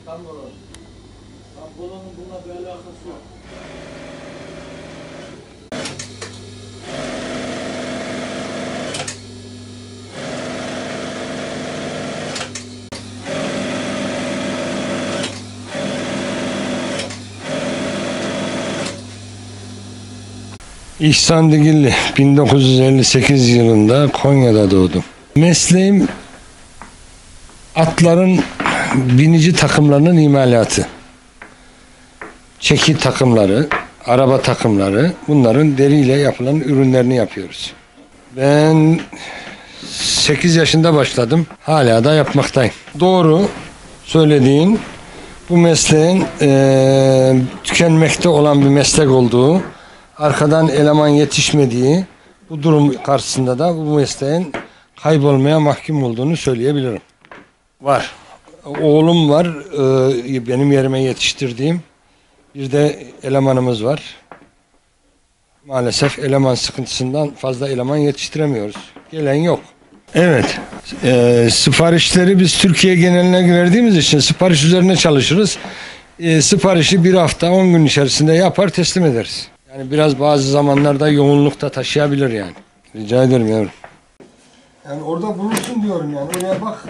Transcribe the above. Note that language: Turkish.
Pantolonun bununla bir alakası yok. İhsan Digilli, 1958 yılında Konya'da doğdum. Mesleğim atların binici takımlarının imalatı. Çeki takımları, araba takımları, bunların deriyle yapılan ürünlerini yapıyoruz. Ben 8 yaşında başladım, hala da yapmaktayım. Doğru söylediğin, bu mesleğin tükenmekte olan bir meslek olduğu, arkadan eleman yetişmediği, bu durum karşısında da bu mesleğin kaybolmaya mahkum olduğunu söyleyebilirim. Var. Oğlum var, benim yerime yetiştirdiğim. Bir de elemanımız var. Maalesef eleman sıkıntısından fazla eleman yetiştiremiyoruz. Gelen yok. Evet. Siparişleri biz Türkiye geneline verdiğimiz için sipariş üzerine çalışırız. Siparişi bir hafta 10 gün içerisinde yapar teslim ederiz. Yani biraz bazı zamanlarda yoğunlukta taşıyabilir yani. Rica ederim yavrum. Yani orada bulursun diyorum yani. Oraya bak.